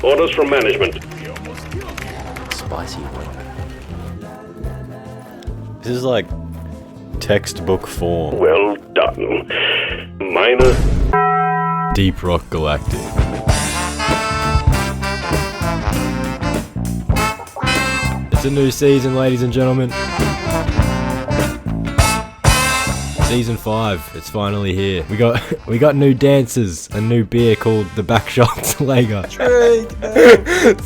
Orders from management. Spicy one. This is like textbook form. Well done. Minor. Deep Rock Galactic. It's a new season, ladies and gentlemen. Season 5, it's finally here. We got new dancers, a new beer called the Backshots Lager.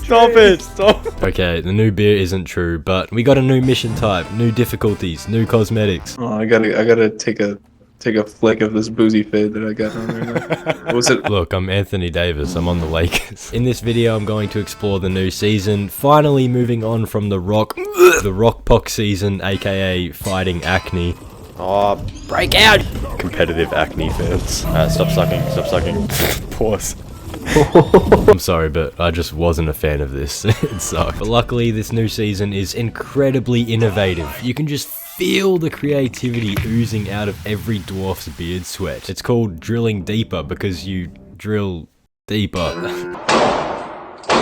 Stop it, stop. Okay, the new beer isn't true, but we got a new mission type, new difficulties, new cosmetics. Oh, I gotta take a flick of this boozy fade that I got on there now. What was it? Look, I'm Anthony Davis, I'm on the Lakers. In this video, I'm going to explore the new season, finally moving on from the Rock Pock season, aka fighting acne. Oh, break out! Competitive acne fans. Stop sucking. Pause. I'm sorry, but I just wasn't a fan of this. It sucked. But luckily, this new season is incredibly innovative. You can just feel the creativity oozing out of every dwarf's beard sweat. It's called drilling deeper because you drill deeper.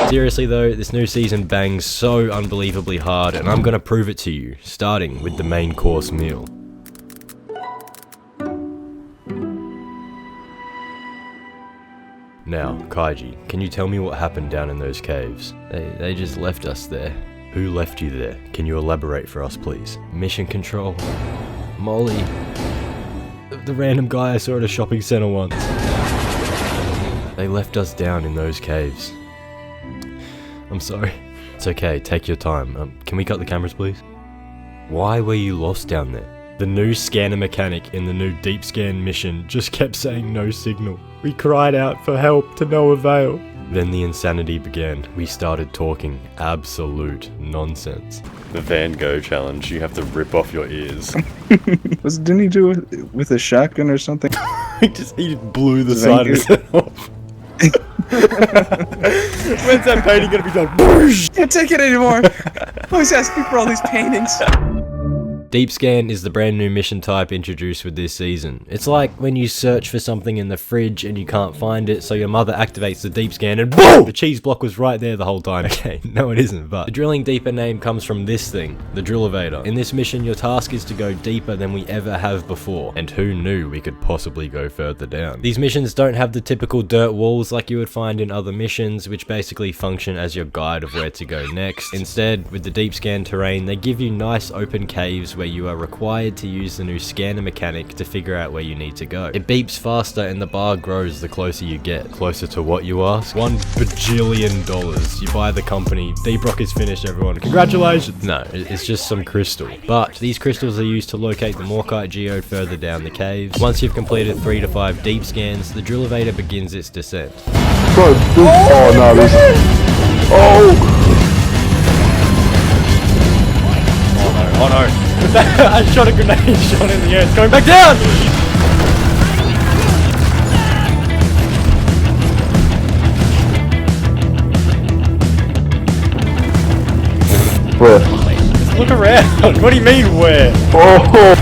Seriously though, this new season bangs so unbelievably hard, and I'm gonna prove it to you, starting with the main course meal. Now, Kyji, can you tell me what happened down in those caves? They just left us there. Who left you there? Can you elaborate for us, please? Mission control? Molly? The random guy I saw at a shopping center once. They left us down in those caves. I'm sorry. It's okay, take your time. Can we cut the cameras, please? Why were you lost down there? The new scanner mechanic in the new deep scan mission just kept saying no signal. We cried out for help to no avail. Then the insanity began. We started talking absolute nonsense. The Van Gogh challenge, you have to rip off your ears. Didn't he do it with a shotgun or something? he just blew the side of his head off. When's that painting gonna be done? Can't take it anymore. Always asking for all these paintings. Deep Scan is the brand new mission type introduced with this season. It's like when you search for something in the fridge and you can't find it, so your mother activates the Deep Scan and BOOM! The cheese block was right there the whole time. Okay, no it isn't, but the drilling deeper name comes from this thing, the Drill-Evator. In this mission, your task is to go deeper than we ever have before, and who knew we could possibly go further down. These missions don't have the typical dirt walls like you would find in other missions, which basically function as your guide of where to go next. Instead, with the Deep Scan terrain, they give you nice open caves where you are required to use the new scanner mechanic to figure out where you need to go. It beeps faster and the bar grows the closer you get. Closer to what, you ask? $1 bajillion. You buy the company. Deep Rock is finished, everyone. Congratulations! No, it's just some crystal. But these crystals are used to locate the Morkite geode further down the caves. Once you've completed 3 to 5 deep scans, the Drill-Evator begins its descent. Bro, oh no, this... Oh! Oh no. I shot a grenade, shot in the air, it's going back down! Where? Just look around, what do you mean where? Oh!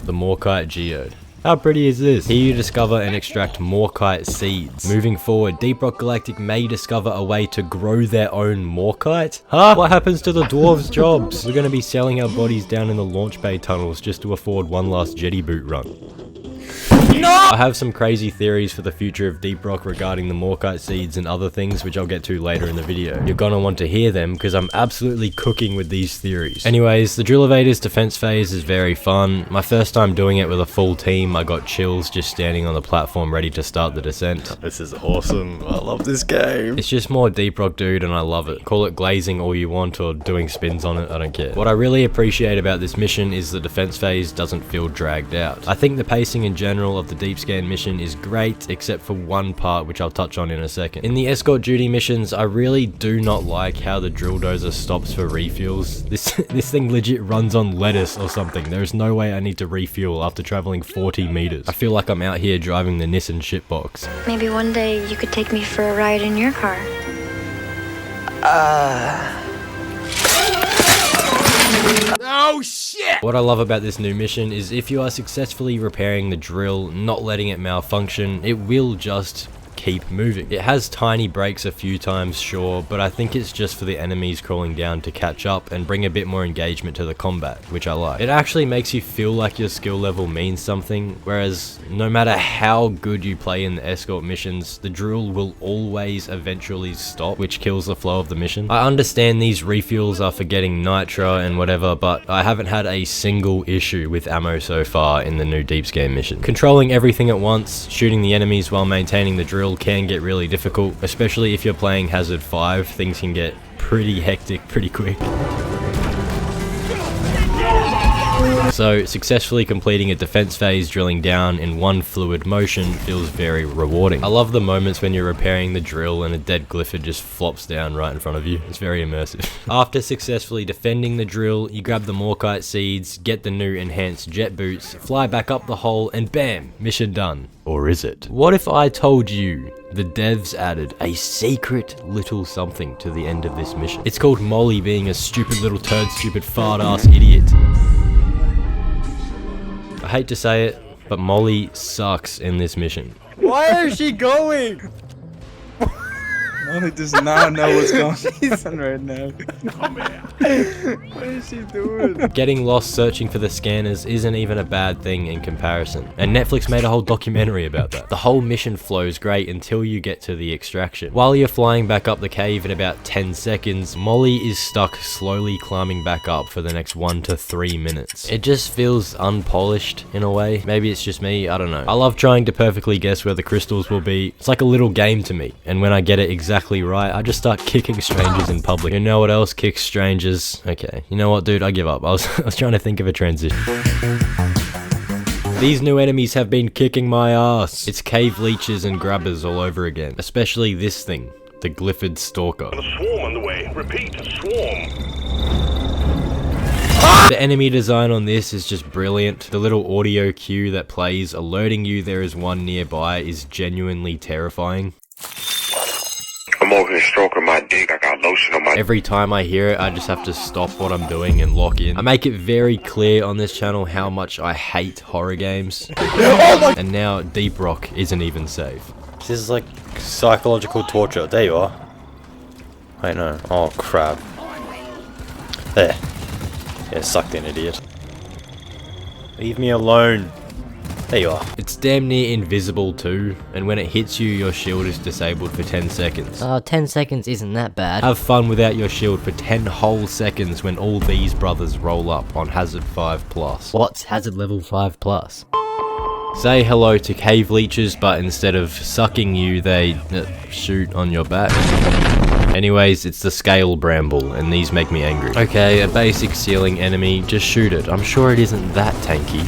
The Morkite geode. How pretty is this? Here you discover and extract Morkite seeds. Moving forward, Deep Rock Galactic may discover a way to grow their own Morkite? Huh? What happens to the dwarves' jobs? We're gonna be selling our bodies down in the launch bay tunnels just to afford one last jetty boot run. No! I have some crazy theories for the future of Deep Rock regarding the Morkite seeds and other things, which I'll get to later in the video. You're gonna want to hear them because I'm absolutely cooking with these theories. Anyways, the Drill-Evator's defense phase is very fun. My first time doing it with a full team, I got chills just standing on the platform ready to start the descent. This is awesome. I love this game. It's just more Deep Rock, dude, and I love it. Call it glazing all you want or doing spins on it, I don't care. What I really appreciate about this mission is the defense phase doesn't feel dragged out. I think the pacing in general of the deep scan mission is great, except for one part which I'll touch on in a second. In the escort duty missions, I really do not like how the drill dozer stops for refuels. This thing legit runs on lettuce or something. There's no way I need to refuel after traveling 40 meters. I feel like I'm out here driving the Nissan shitbox. Maybe one day you could take me for a ride in your car. Oh shit! What I love about this new mission is if you are successfully repairing the drill, not letting it malfunction, it will just keep moving. It has tiny breaks a few times, sure, but I think it's just for the enemies crawling down to catch up and bring a bit more engagement to the combat, which I like. It actually makes you feel like your skill level means something, whereas no matter how good you play in the escort missions, the drill will always eventually stop, which kills the flow of the mission. I understand these refuels are for getting nitro and whatever, but I haven't had a single issue with ammo so far in the new Deeps game mission. Controlling everything at once, shooting the enemies while maintaining the drill can get really difficult, especially if you're playing Hazard 5. Things can get pretty hectic pretty quick. So successfully completing a defense phase drilling down in one fluid motion feels very rewarding. I love the moments when you're repairing the drill and a dead glyphid just flops down right in front of you. It's very immersive. After successfully defending the drill, you grab the Morkite seeds, get the new enhanced jet boots, fly back up the hole, and bam, mission done. Or is it? What if I told you the devs added a secret little something to the end of this mission? It's called Molly being a stupid little turd, stupid fart ass idiot. I hate to say it, but Molly sucks in this mission. Why is she going? Molly does not know what's going on right now. What is she doing? Getting lost searching for the scanners isn't even a bad thing in comparison, and Netflix made a whole documentary about that. The whole mission flows great until you get to the extraction. While you're flying back up the cave in about 10 seconds, Molly is stuck slowly climbing back up for the next 1 to 3 minutes. It just feels unpolished in a way. Maybe it's just me, I don't know. I love trying to perfectly guess where the crystals will be. It's like a little game to me, and when I get it exactly right, I just start kicking strangers in public. You know what else kicks strangers? Okay, you know what, dude, I give up. I was trying to think of a transition. These new enemies have been kicking my ass. It's cave leeches and grabbers all over again. Especially this thing, the Glyphid Stalker. A swarm on the way. Repeat, swarm. The enemy design on this is just brilliant. The little audio cue that plays alerting you there is one nearby is genuinely terrifying. I'm over here stroking my dick. I got lotion on my... Every time I hear it, I just have to stop what I'm doing and lock in. I make it very clear on this channel how much I hate horror games. And now Deep Rock isn't even safe. This is like psychological torture. There you are. Wait, no. Oh, crap. There. Yeah, sucked in, idiot. Leave me alone. There you are. It's damn near invisible too, and when it hits you, your shield is disabled for 10 seconds. 10 seconds isn't that bad. Have fun without your shield for 10 whole seconds when all these brothers roll up on Hazard 5+. What's Hazard level 5+? Say hello to cave leeches, but instead of sucking you, they shoot on your back. Anyways, it's the scale bramble, and these make me angry. Okay, a basic ceiling enemy, just shoot it. I'm sure it isn't that tanky.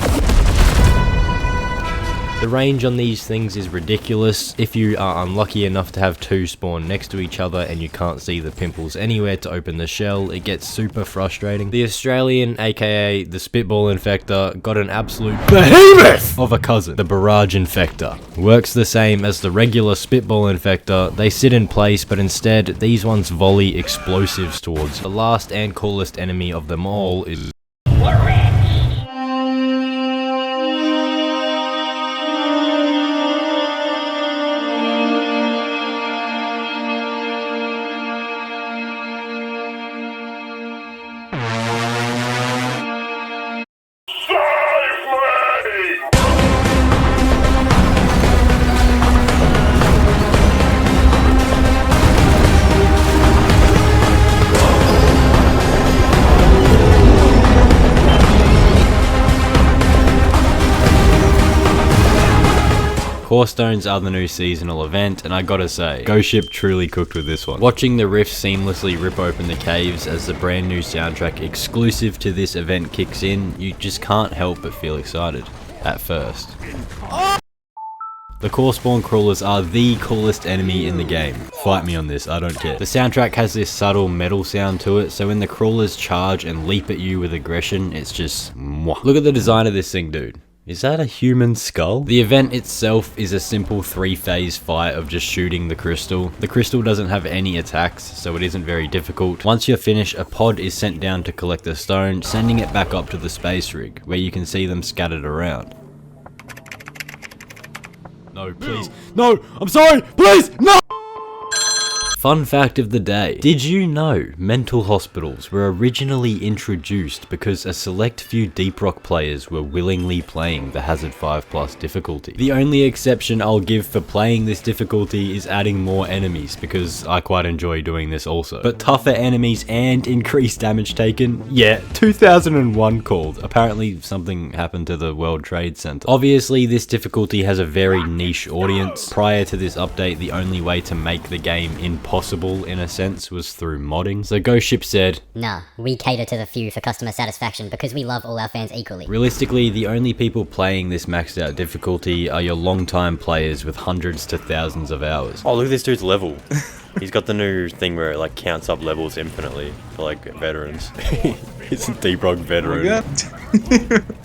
The range on these things is ridiculous. If you are unlucky enough to have two spawn next to each other and you can't see the pimples anywhere to open the shell, it gets super frustrating. The Australian, aka the Spitball Infector, got an absolute behemoth of a cousin, the Barrage Infector. Works the same as the regular Spitball Infector. They sit in place, but instead, these ones volley explosives towards. The last and coolest enemy of them all is... Core Stones are the new seasonal event, and I gotta say, Ghost Ship truly cooked with this one. Watching the riff seamlessly rip open the caves as the brand new soundtrack exclusive to this event kicks in, you just can't help but feel excited. At first. The core spawn crawlers are the coolest enemy in the game. Fight me on this, I don't care. The soundtrack has this subtle metal sound to it, so when the crawlers charge and leap at you with aggression, it's just mwah. Look at the design of this thing, dude. Is that a human skull? The event itself is a simple 3-phase fight of just shooting the crystal. The crystal doesn't have any attacks, so it isn't very difficult. Once you're finished, a pod is sent down to collect the stone, sending it back up to the space rig, where you can see them scattered around. No, please. No! I'm sorry! Please! No! Fun fact of the day. Did you know mental hospitals were originally introduced because a select few Deep Rock players were willingly playing the Hazard 5+ difficulty? The only exception I'll give for playing this difficulty is adding more enemies, because I quite enjoy doing this also. But tougher enemies and increased damage taken? Yeah, 2001 called. Apparently something happened to the World Trade Center. Obviously this difficulty has a very niche audience. Prior to this update, the only way to make the game impossible in a sense was through modding. So Ghost Ship said, "Nah, we cater to the few for customer satisfaction because we love all our fans equally." realistically, the only people playing this maxed out difficulty are your long-time players with hundreds to thousands of hours. Oh, look at this dude's level. He's got the new thing where it like counts up levels infinitely for like veterans. He's a Deep Rock veteran.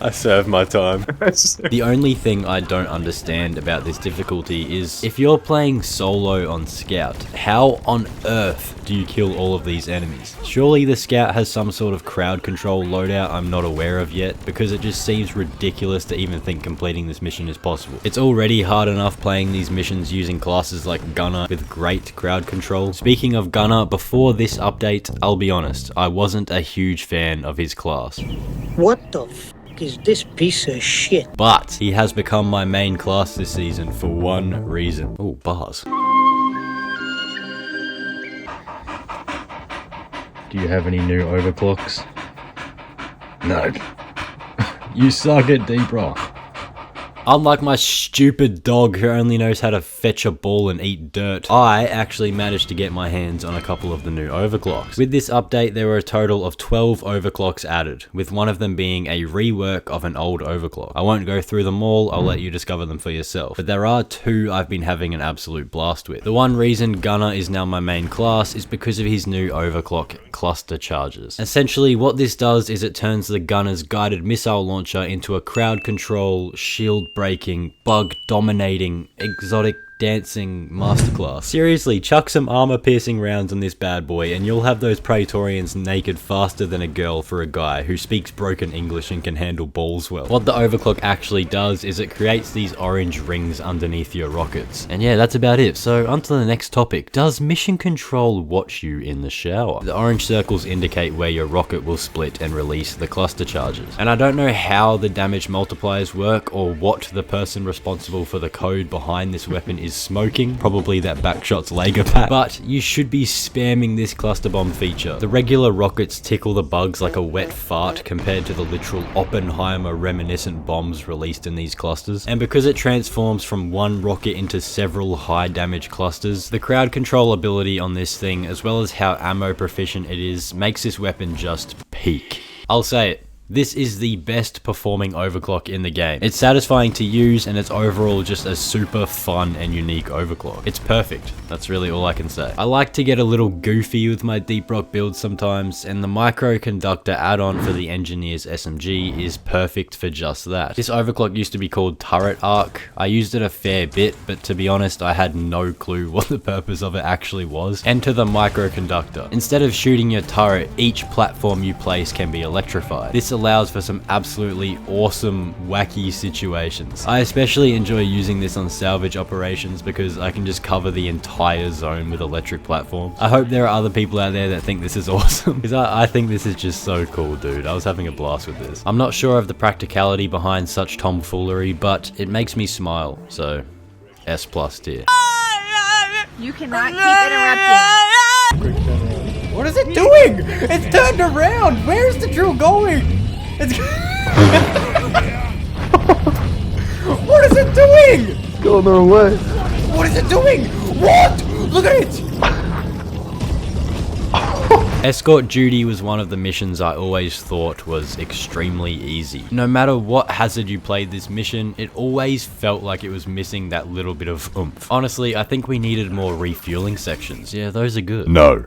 I served my time. The only thing I don't understand about this difficulty is if you're playing solo on Scout, how on earth do you kill all of these enemies? Surely the Scout has some sort of crowd control loadout I'm not aware of yet, because it just seems ridiculous to even think completing this mission is possible. It's already hard enough playing these missions using classes like Gunner with great crowd control. Speaking of Gunner, before this update, I'll be honest, I wasn't a huge fan of his class. What the f is this piece of shit? But he has become my main class this season for one reason. Oh, bars. Do you have any new overclocks? No. You suck at Deep Rock. Unlike my stupid dog who only knows how to fetch a ball and eat dirt, I actually managed to get my hands on a couple of the new overclocks. With this update, there were a total of 12 overclocks added, with one of them being a rework of an old overclock. I won't go through them all, I'll let you discover them for yourself. But there are two I've been having an absolute blast with. The one reason Gunner is now my main class is because of his new overclock cluster charges. Essentially, what this does is it turns the Gunner's guided missile launcher into a crowd control, shield breaking, bug dominating, exotic dancing masterclass. Seriously, chuck some armor piercing rounds on this bad boy and you'll have those Praetorians naked faster than a girl for a guy who speaks broken English and can handle balls well. What the overclock actually does is it creates these orange rings underneath your rockets. And yeah, that's about it. So on to the next topic. Does mission control watch you in the shower? The orange circles indicate where your rocket will split and release the cluster charges. And I don't know how the damage multipliers work or what the person responsible for the code behind this weapon is smoking, probably that Backshot's Lager pack, but you should be spamming this cluster bomb feature. The regular rockets tickle the bugs like a wet fart compared to the literal Oppenheimer reminiscent bombs released in these clusters, and because it transforms from one rocket into several high damage clusters, the crowd control ability on this thing, as well as how ammo proficient it is, makes this weapon just peak. I'll say it. This is the best performing overclock in the game. It's satisfying to use and it's overall just a super fun and unique overclock. It's perfect. That's really all I can say. I like to get a little goofy with my Deep Rock builds sometimes, and the microconductor add-on for the Engineer's SMG is perfect for just that. This overclock used to be called Turret Arc. I used it a fair bit, but to be honest, I had no clue what the purpose of it actually was. Enter the microconductor. Instead of shooting your turret, each platform you place can be electrified. This allows for some absolutely awesome, wacky situations. I especially enjoy using this on salvage operations because I can just cover the entire zone with electric platforms. I hope there are other people out there that think this is awesome, because I think this is just so cool, dude. I was having a blast with this. I'm not sure of the practicality behind such tomfoolery, but it makes me smile, so S+ tier. You cannot keep interrupting. What is it doing? It's turned around. Where's the drill going? It's What is it doing? It's going the wrong way. What is it doing? What? Look at it. Escort duty was one of the missions I always thought was extremely easy. No matter what hazard you played this mission, it always felt like it was missing that little bit of oomph. Honestly, I think we needed more refueling sections. Yeah, those are good. No.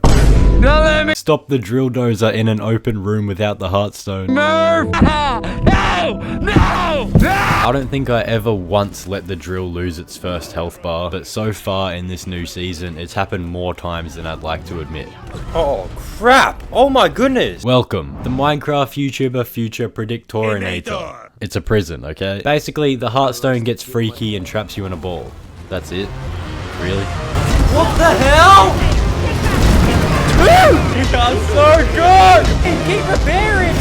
No, let me. Stop the drill dozer in an open room without the heartstone. No! No! No! I don't think I ever once let the drill lose its first health bar, but so far in this new season, it's happened more times than I'd like to admit. Oh crap! Oh my goodness! Welcome, the Minecraft YouTuber Future Predictorinator. It's a prison, okay? Basically, the Hearthstone gets freaky and traps you in a ball. That's it? Really? What the hell? I'm so good! Keep repairing!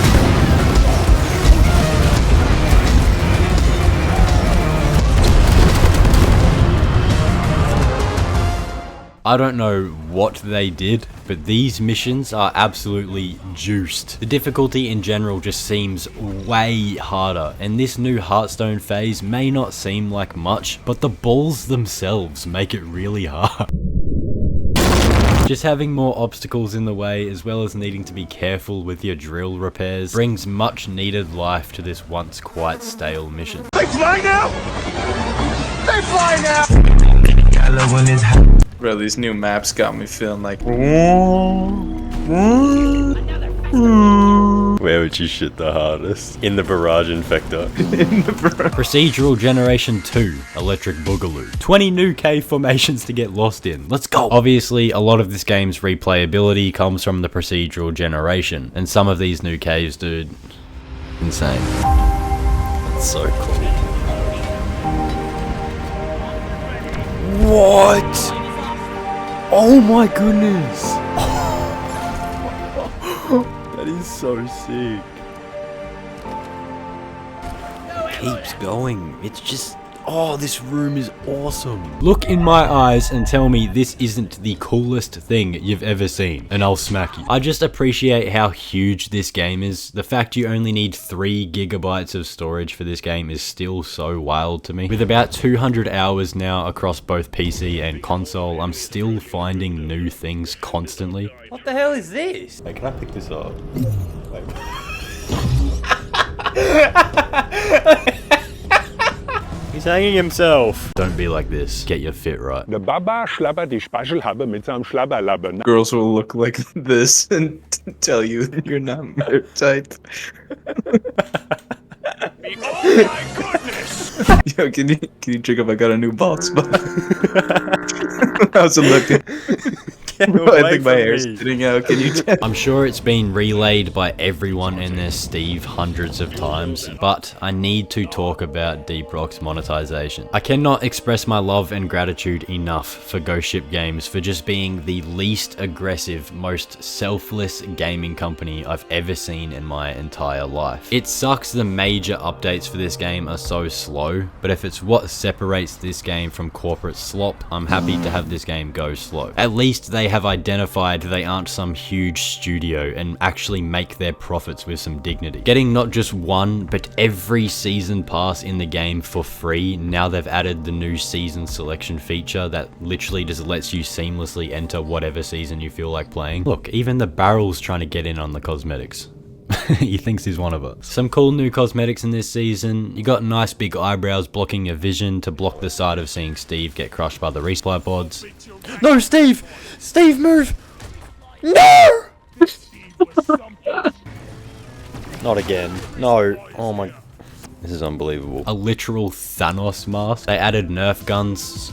I don't know what they did, but these missions are absolutely juiced. The difficulty in general just seems way harder, and this new Hearthstone phase may not seem like much, but the balls themselves make it really hard. Just having more obstacles in the way, as well as needing to be careful with your drill repairs, brings much needed life to this once quite stale mission. They fly now! They fly now! Bro, these new maps got me feeling like. Where would you shit the hardest? In the barrage infector. Procedural Generation 2, Electric Boogaloo. 20 new cave formations to get lost in. Let's go! Obviously, a lot of this game's replayability comes from the Procedural Generation, and some of these new caves, dude, insane. That's so cool. What? Oh my goodness! That is so sick. Keeps going. It's just... oh, this room is awesome. Look in my eyes and tell me this isn't the coolest thing you've ever seen, and I'll smack you. I just appreciate how huge this game is. The fact you only need 3 gigabytes of storage for this game is still so wild to me. With about 200 hours now across both PC and console, I'm still finding new things constantly. What the hell is this? Hey, can I pick this up? Wait. He's hanging himself. Don't be like this. Get your fit right. The Baba schlabbert die Speichel mit seinem Schlabberlabber. Girls will look like this and tell you you're not tight. Oh my goodness! Yo, can you check if I got a new bald spot? How's it looking? Bro, I think my hair's sitting out. Can you check? I'm sure it's been relayed by everyone and their Steve hundreds of times, but I need to talk about Deep Rock's monetization. I cannot express my love and gratitude enough for Ghost Ship Games for just being the least aggressive, most selfless gaming company I've ever seen in my entire life. It sucks the major updates for this game are so slow, but if it's what separates this game from corporate slop, I'm happy to have this game go slow. At least they have identified they aren't some huge studio and actually make their profits with some dignity. Getting not just one, but every season pass in the game for free, now they've added the new season selection feature that literally just lets you seamlessly enter whatever season you feel like playing. Look, even the barrel's trying to get in on the cosmetics. He thinks he's one of us. Some cool new cosmetics in this season. You got nice big eyebrows blocking your vision to block the sight of seeing Steve get crushed by the resupply pods. No, Steve! Steve, move! No! Not again. No. Oh my... this is unbelievable. A literal Thanos mask. They added nerf guns,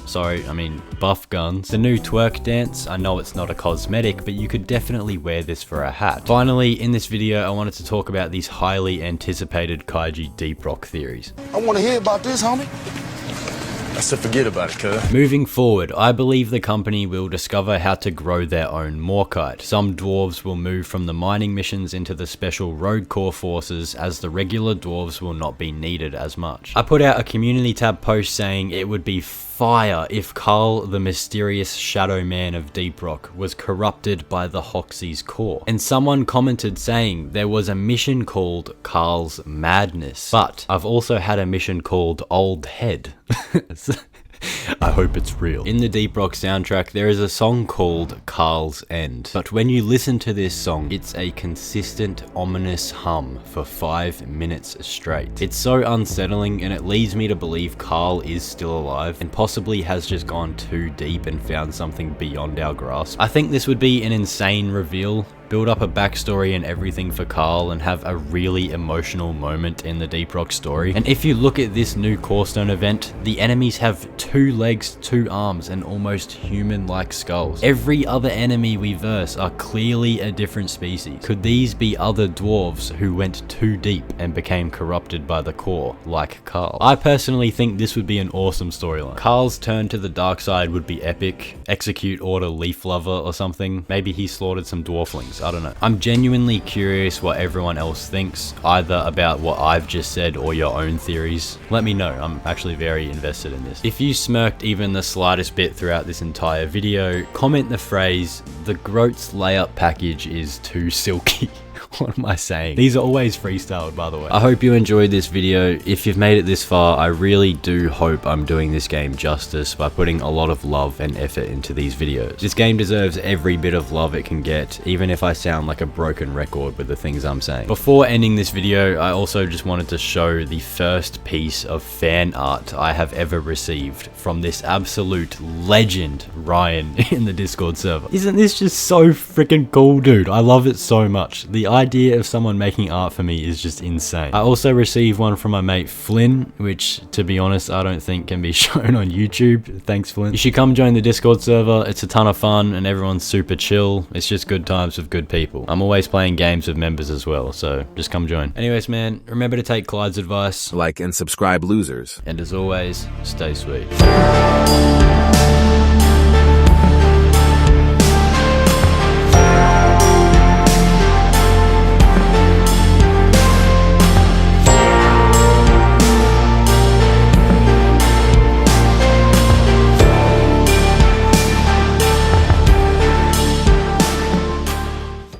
buff guns. The new twerk dance, I know it's not a cosmetic, but you could definitely wear this for a hat. Finally, in this video, I wanted to talk about these highly anticipated Kyji Deep Rock theories. I want to hear about this, homie. I said forget about it, cuz. Moving forward, I believe the company will discover how to grow their own Morkite. Some dwarves will move from the mining missions into the special road core forces, as the regular dwarves will not be needed as much. I put out a community tab post saying it would be fire if Carl, the mysterious shadow man of Deep Rock, was corrupted by the Hoxie's core. And someone commented saying there was a mission called Carl's Madness, but I've also had a mission called Old Head. I hope it's real. In the Deep Rock soundtrack, there is a song called Carl's End, but when you listen to this song, it's a consistent, ominous hum for 5 minutes straight. It's so unsettling, and it leads me to believe Carl is still alive, and possibly has just gone too deep and found something beyond our grasp. I think this would be an insane reveal, build up a backstory and everything for Carl, and have a really emotional moment in the Deep Rock story. And if you look at this new Corestone event, the enemies have 2 legs, 2 arms, and almost human-like skulls. Every other enemy we verse are clearly a different species. Could these be other dwarves who went too deep and became corrupted by the core, like Carl? I personally think this would be an awesome storyline. Carl's turn to the dark side would be epic. Execute Order Leaf Lover or something. Maybe he slaughtered some dwarflings, I don't know. I'm genuinely curious what everyone else thinks, either about what I've just said or your own theories. Let me know, I'm actually very invested in this. If you smirked even the slightest bit throughout this entire video, comment the phrase, "The Groat's layup package is too silky." What am I saying? These are always freestyled, by the way. I hope you enjoyed this video. If you've made it this far, I really do hope I'm doing this game justice by putting a lot of love and effort into these videos. This game deserves every bit of love it can get, even if I sound like a broken record with the things I'm saying. Before ending this video, I also just wanted to show the first piece of fan art I have ever received from this absolute legend, Ryan, in the Discord server. Isn't this just so freaking cool, dude? I love it so much. The idea of someone making art for me is just insane. I also received one from my mate Flynn, which to be honest I don't think can be shown on YouTube. Thanks Flynn. You should come join the Discord server. It's a ton of fun and everyone's super chill. It's just good times with good people. I'm always playing games with members as well, so just come join. Anyways man, remember to take Clyde's advice. Like and subscribe, losers. And as always, stay sweet.